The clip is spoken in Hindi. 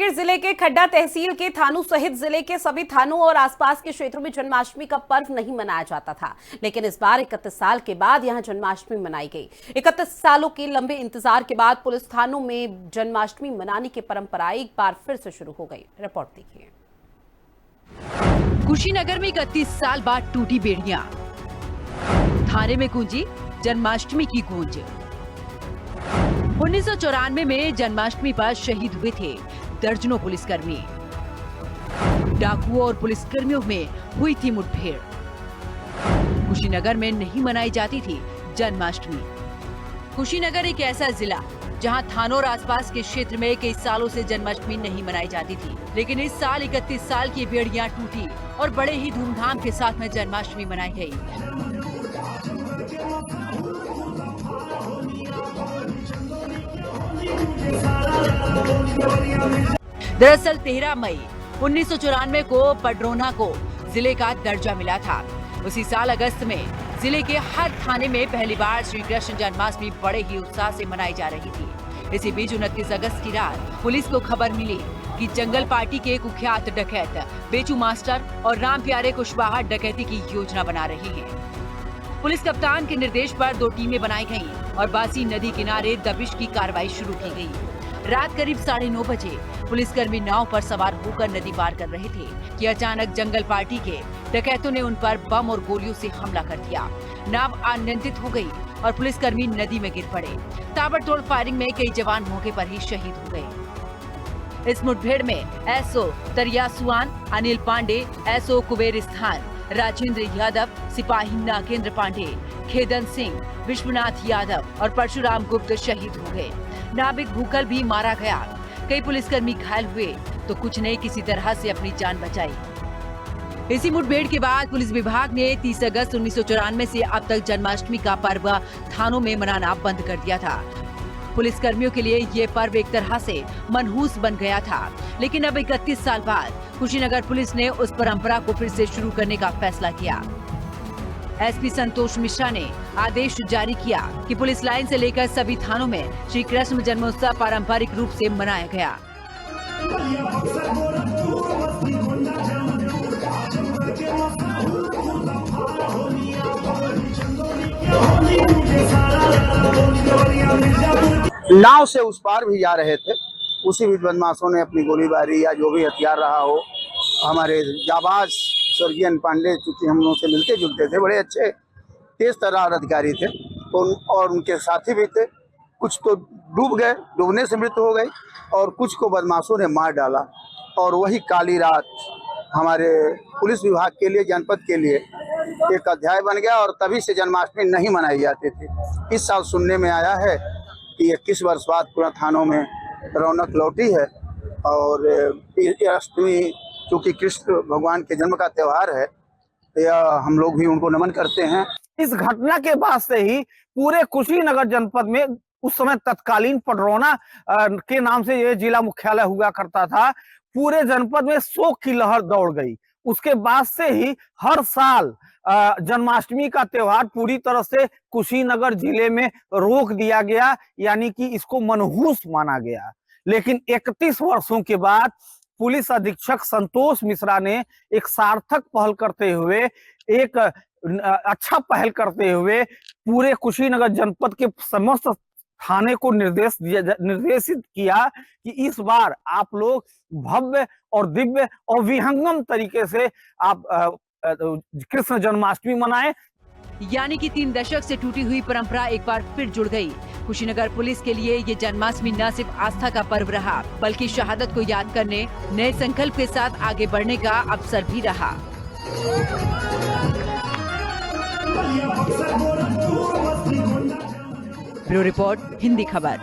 मुंगेर जिले के खड्डा तहसील के थानों सहित जिले के सभी थानों और आसपास के क्षेत्रों में जन्माष्टमी का पर्व नहीं मनाया जाता था, लेकिन इस बार 31 साल के बाद यहां जन्माष्टमी मनाई गई। 31 सालों के लंबे इंतजार के बाद पुलिस थानों में जन्माष्टमी मनाने की परंपरा एक बार फिर से शुरू हो गई। रिपोर्ट देखिए। कुशीनगर में 31 साल बाद टूटी बेड़ियां, थाने में गूंजी जन्माष्टमी की गूंज। 1994 में जन्माष्टमी पर शहीद हुए थे दर्जनों पुलिसकर्मी। डाकुओं और पुलिसकर्मियों में हुई थी मुठभेड़। कुशीनगर में नहीं मनाई जाती थी जन्माष्टमी। कुशीनगर एक ऐसा जिला जहां थानों और आसपास के क्षेत्र में कई सालों से जन्माष्टमी नहीं मनाई जाती थी, लेकिन इस साल 31 साल की बेड़ियां टूटी और बड़े ही धूमधाम के साथ में जन्माष्टमी मनाई गई। दरअसल 13 मई 1994 को पडरौना को जिले का दर्जा मिला था। उसी साल अगस्त में जिले के हर थाने में पहली बार श्री कृष्ण जन्माष्टमी बड़े ही उत्साह से मनाई जा रही थी। इसी बीच 29 अगस्त की रात पुलिस को खबर मिली कि जंगल पार्टी के कुख्यात डकैत बेचू मास्टर और राम प्यारे कुशवाहा डकैती की योजना बना रही हैं। पुलिस कप्तान के निर्देश पर 2 टीमें बनाई गईं और बासी नदी किनारे दबिश की कार्रवाई शुरू की गई। रात करीब 9:30 बजे पुलिसकर्मी नाव पर सवार होकर नदी पार कर रहे थे कि अचानक जंगल पार्टी के डकैतों ने उन पर बम और गोलियों से हमला कर दिया। नाव अनियंत्रित हो गई और पुलिसकर्मी नदी में गिर पड़े। ताबड़तोड़ फायरिंग में कई जवान मौके पर ही शहीद हो गए। इस मुठभेड़ में एसओ तरियासुआन, अनिल पांडे, एसओ कुबेरिस्तान, राजेंद्र यादव, सिपाही नागेंद्र पांडे, खेदन सिंह, विश्वनाथ यादव और परशुराम गुप्त शहीद हो गए। नाविक भूकल भी मारा गया। कई पुलिसकर्मी घायल हुए तो कुछ ने किसी तरह से अपनी जान बचाई। इसी मुठभेड़ के बाद पुलिस विभाग ने 30 अगस्त 1994 से अब तक जन्माष्टमी का पर्व थानों में मनाना बंद कर दिया था। पुलिसकर्मियों के लिए ये पर्व एक तरह से मनहूस बन गया था, लेकिन अब 31 साल बाद कुशीनगर पुलिस ने उस परंपरा को फिर से शुरू करने का फैसला किया। एसपी संतोष मिश्रा ने आदेश जारी किया कि पुलिस लाइन से लेकर सभी थानों में श्री कृष्ण जन्मोत्सव पारंपरिक रूप से मनाया गया। नाव से उस पार भी जा रहे थे, उसी बीच बदमाशों ने अपनी गोलीबारी या जो भी हथियार रहा हो, हमारे जाबाज स्वर्गीय पांडे चूंकि हम लोगों से मिलते जुलते थे, बड़े अच्छे तेज तर्रार अधिकारी थे और उनके साथी भी थे। कुछ तो डूब गए, डूबने से मृत्यु हो गई और कुछ को बदमाशों ने मार डाला। और वही काली रात हमारे पुलिस विभाग के लिए, जनपद के लिए एक अध्याय बन गया और तभी से जन्माष्टमी नहीं मनाई जाती थी। इस साल सुनने में आया है कि 21 वर्ष बाद पूरा थानों में रौनक लौटी है और अष्टमी चूँकि कृष्ण भगवान के जन्म का त्योहार है, या हम लोग भी उनको नमन करते हैं। इस घटना के बाद से ही पूरे कुशीनगर जनपद में, उस समय तत्कालीन पडरौना के नाम से ये जिला मुख्यालय हुआ करता था, पूरे जनपद में शोक की लहर दौड़ गई। उसके बाद से ही हर साल जन्माष्टमी का त्योहार पूरी तरह से कुशीनगर जिले में रोक दिया गया, यानी कि इसको मनहूस माना गया। लेकिन 31 वर्षों के बाद पुलिस अधीक्षक संतोष मिश्रा ने एक सार्थक पहल करते हुए, एक अच्छा पहल करते हुए पूरे कुशीनगर जनपद के समस्त थाने को निर्देशित किया कि इस बार आप लोग भव्य और दिव्य और विहंगम तरीके से आप कृष्ण जन्माष्टमी मनाएं। यानी कि 3 दशक से टूटी हुई परंपरा एक बार फिर जुड़ गई। कुशीनगर पुलिस के लिए ये जन्माष्टमी न सिर्फ आस्था का पर्व रहा, बल्कि शहादत को याद करने, नए संकल्प के साथ आगे बढ़ने का अवसर भी रहा। ब्यूरो रिपोर्ट, हिंदी खबर।